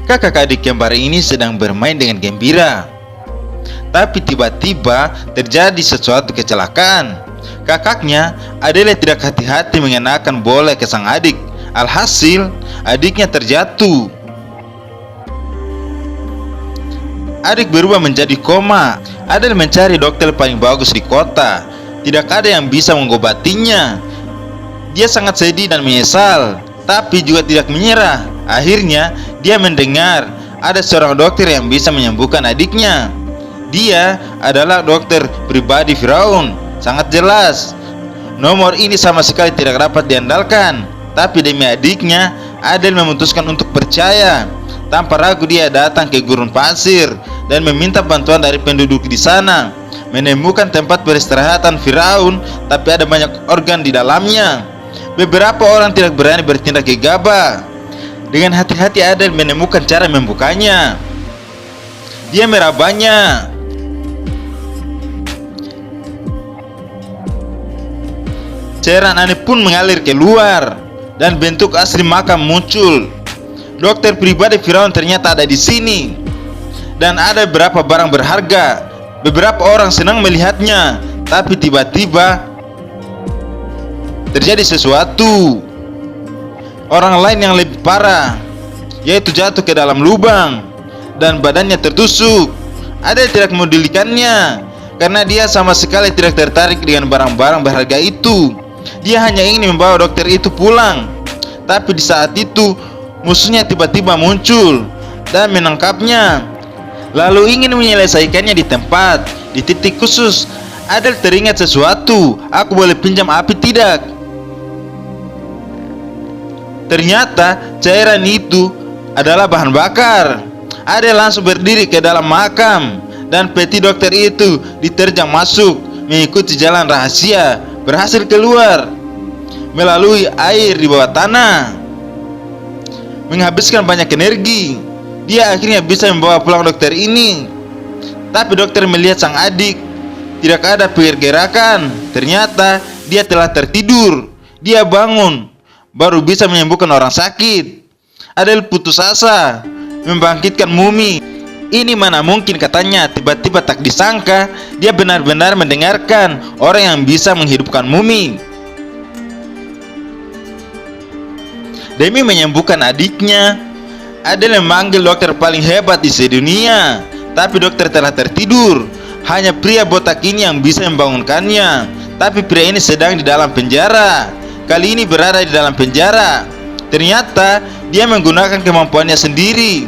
Kakak adik kembar ini sedang bermain dengan gembira. Tapi tiba-tiba terjadi sesuatu kecelakaan. Kakaknya, Adele, tidak hati-hati mengenakan bola ke sang adik. Alhasil, adiknya terjatuh. Adik berubah menjadi koma. Adele mencari dokter paling bagus di kota. Tidak ada yang bisa mengobatinya. Dia sangat sedih dan menyesal, tapi juga tidak menyerah. Akhirnya, dia mendengar ada seorang dokter yang bisa menyembuhkan adiknya. Dia adalah dokter pribadi Firaun. Sangat jelas, nomor ini sama sekali tidak dapat diandalkan. Tapi demi adiknya, Adele memutuskan untuk percaya. Tanpa ragu dia datang ke gurun pasir dan meminta bantuan dari penduduk di sana. Menemukan tempat peristirahatan Firaun, tapi ada banyak organ di dalamnya. Beberapa orang tidak berani bertindak gegabah. Dengan hati-hati Adele menemukan cara membukanya. Dia merabanya. Cairan aneh pun mengalir keluar dan bentuk asli makam muncul. Dokter pribadi Firaun ternyata ada di sini dan ada beberapa barang berharga. Beberapa orang senang melihatnya, tapi tiba-tiba terjadi sesuatu. Orang lain yang lebih parah, yaitu jatuh ke dalam lubang dan badannya tertusuk. Ada yang tidak memedulikannya karena dia sama sekali tidak tertarik dengan barang-barang berharga itu. Dia hanya ingin membawa dokter itu pulang. Tapi di saat itu musuhnya tiba-tiba muncul dan menangkapnya, lalu ingin menyelesaikannya di tempat, di titik khusus. Adele teringat sesuatu. Aku boleh pinjam api tidak? Ternyata cairan itu adalah bahan bakar. Adele langsung berdiri ke dalam makam dan peti dokter itu diterjang masuk mengikuti jalan rahasia. Berhasil keluar melalui air di bawah tanah. Menghabiskan banyak energi, dia akhirnya bisa membawa pulang dokter ini. Tapi dokter melihat sang adik tidak ada pergerakan. Ternyata dia telah tertidur. Dia bangun, baru bisa menyembuhkan orang sakit. Adele putus asa membangkitkan mumi. Ini mana mungkin, katanya. Tiba-tiba tak disangka dia benar-benar mendengarkan orang yang bisa menghidupkan mumi. Demi menyembuhkan adiknya, Adele memanggil dokter paling hebat di sedunia. Tapi dokter telah tertidur. Hanya pria botak ini yang bisa membangunkannya. Tapi pria ini sedang di dalam penjara. Kali ini berada di dalam penjara. Ternyata dia menggunakan kemampuannya sendiri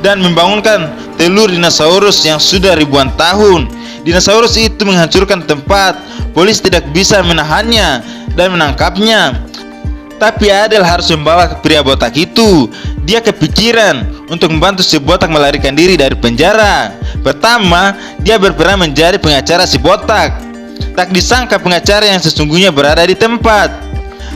dan membangunkan telur dinosaurus yang sudah ribuan tahun. Dinosaurus itu menghancurkan tempat. Polisi tidak bisa menahannya dan menangkapnya. Tapi Adele harus membawa pria botak itu. Dia kepikiran untuk membantu si botak melarikan diri dari penjara. Pertama, dia berperan menjadi pengacara si botak. Tak disangka pengacara yang sesungguhnya berada di tempat,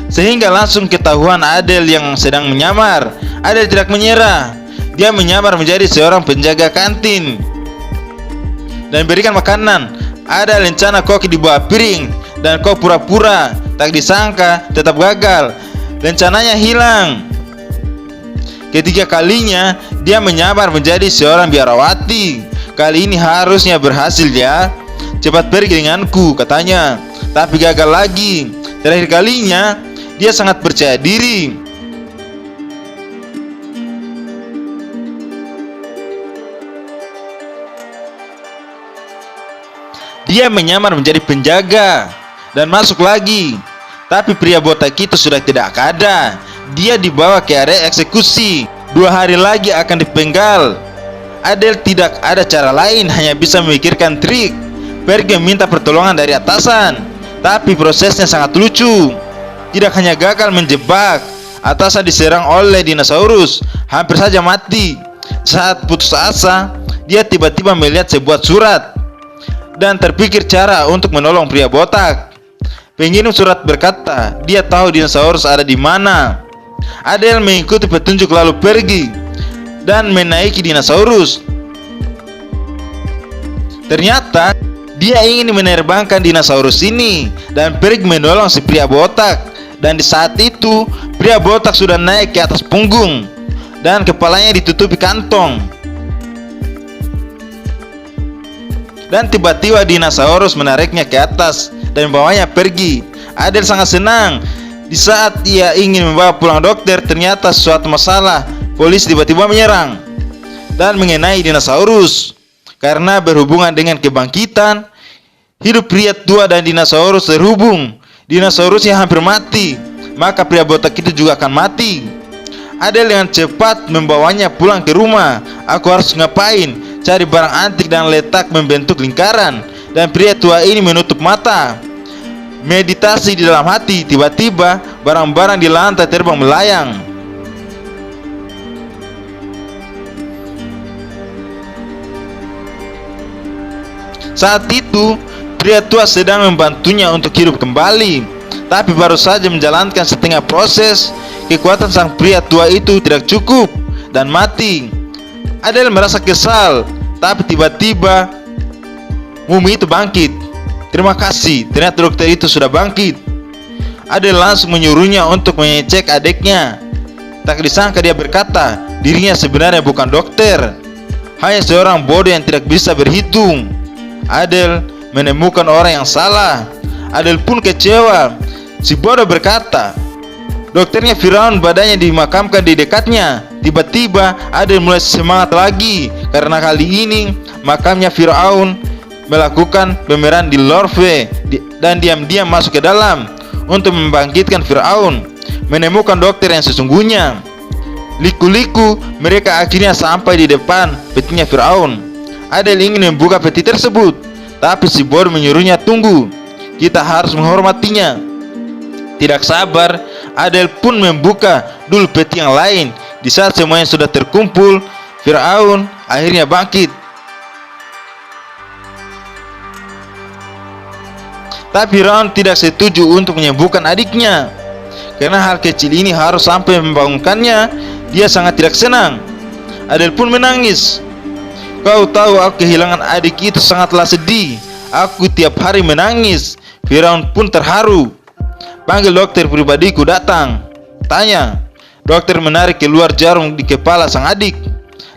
sehingga langsung ketahuan Adele yang sedang menyamar. Adele tidak menyerah. Dia menyamar menjadi seorang penjaga kantin dan berikan makanan. Ada rencana koki di bawah piring dan kok pura-pura. Tak disangka tetap gagal. Rencananya hilang. Ketiga kalinya dia menyamar menjadi seorang biarawati. Kali ini harusnya berhasil ya. Cepat pergi denganku, katanya. Tapi gagal lagi. Terakhir kalinya dia sangat percaya diri. Dia menyamar menjadi penjaga dan masuk lagi. Tapi pria botak itu sudah tidak ada. Dia dibawa ke area eksekusi. 2 hari lagi akan dipenggal. Adele tidak ada cara lain, hanya bisa memikirkan trik. Pergi meminta pertolongan dari atasan. Tapi prosesnya sangat lucu. Tidak hanya gagal menjebak, atasan diserang oleh dinosaurus, hampir saja mati. Saat putus asa, dia tiba-tiba melihat sebuah surat dan terpikir cara untuk menolong pria botak. Pengirim surat berkata, dia tahu dinosaurus ada di mana. Adele mengikuti petunjuk lalu pergi dan menaiki dinosaurus. Ternyata dia ingin menerbangkan dinosaurus ini dan pergi menolong si pria botak. Dan di saat itu pria botak sudah naik ke atas punggung dan kepalanya ditutupi kantong. Dan tiba-tiba dinosaurus menariknya ke atas dan membawanya pergi. Adel sangat senang. Di saat ia ingin membawa pulang dokter, ternyata suatu masalah. Polisi tiba-tiba menyerang dan mengenai dinosaurus. Karena berhubungan dengan kebangkitan, hidup pria tua dan dinosaurus terhubung. Dinosaurusnya hampir mati, maka pria botak itu juga akan mati. Adel dengan cepat membawanya pulang ke rumah. Aku harus ngapain? Cari barang antik dan letak membentuk lingkaran. Dan pria tua ini menutup mata, meditasi di dalam hati. Tiba-tiba barang-barang di lantai terbang melayang. Saat itu pria tua sedang membantunya untuk hidup kembali, tapi baru saja menjalankan setengah proses. Kekuatan sang pria tua itu tidak cukup dan mati. Adel merasa kesal, tapi tiba-tiba mumi itu bangkit. Terima kasih, ternyata dokter itu sudah bangkit. Adel langsung menyuruhnya untuk mengecek adiknya. Tak disangka dia berkata, dirinya sebenarnya bukan dokter, hanya seorang bodoh yang tidak bisa berhitung. Adel menemukan orang yang salah. Adel pun kecewa. Si bodoh berkata, dokternya Firaun badannya dimakamkan di dekatnya. Tiba-tiba Adel mulai semangat lagi, karena kali ini makamnya Firaun melakukan pemeran di Lorve dan diam-diam masuk ke dalam untuk membangkitkan Firaun, menemukan dokter yang sesungguhnya. Liku-liku mereka akhirnya sampai di depan petinya Firaun. Adel ingin membuka peti tersebut, tapi si bodoh menyuruhnya tunggu, kita harus menghormatinya. Tidak sabar, Adel pun membuka dulu peti yang lain. Di saat semuanya sudah terkumpul, Firaun akhirnya bangkit. Tapi Firaun tidak setuju untuk menyembuhkan adiknya, karena hal kecil ini harus sampai membangunkannya. Dia sangat tidak senang. Adel pun menangis. Kau tahu aku kehilangan adik itu sangatlah sedih. Aku tiap hari menangis. Firaun pun terharu. Panggil dokter pribadiku datang. Tanya. Dokter menarik keluar jarum di kepala sang adik,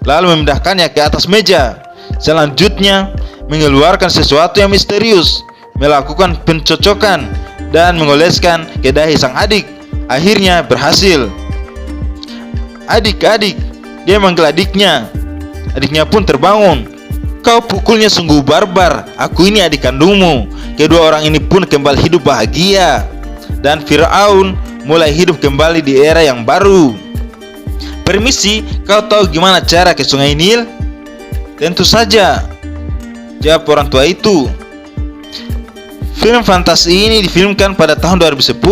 lalu memindahkannya ke atas meja. Selanjutnya mengeluarkan sesuatu yang misterius, melakukan pencocokan dan mengoleskan ke dahi sang adik. Akhirnya berhasil. Adik-adik, dia manggil adiknya. Adiknya pun terbangun. Kau pukulnya sungguh barbar. Aku ini adik kandungmu. Kedua orang ini pun kembali hidup bahagia, dan Firaun mulai hidup kembali di era yang baru. Permisi, kau tahu gimana cara ke Sungai Nil? Tentu saja, jawab orang tua itu. Film fantasi ini difilmkan pada tahun 2010.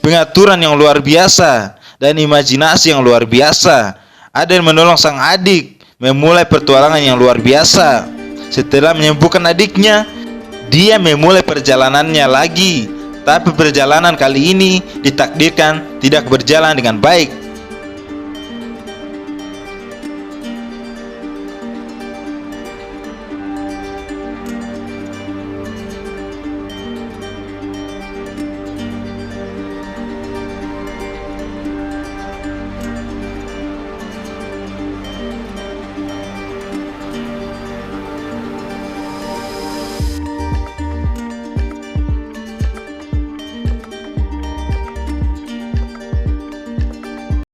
Pengaturan yang luar biasa dan imajinasi yang luar biasa. Adel menolong sang adik memulai petualangan yang luar biasa. Setelah menyembuhkan adiknya, dia memulai perjalanannya lagi. Tapi perjalanan kali ini ditakdirkan tidak berjalan dengan baik.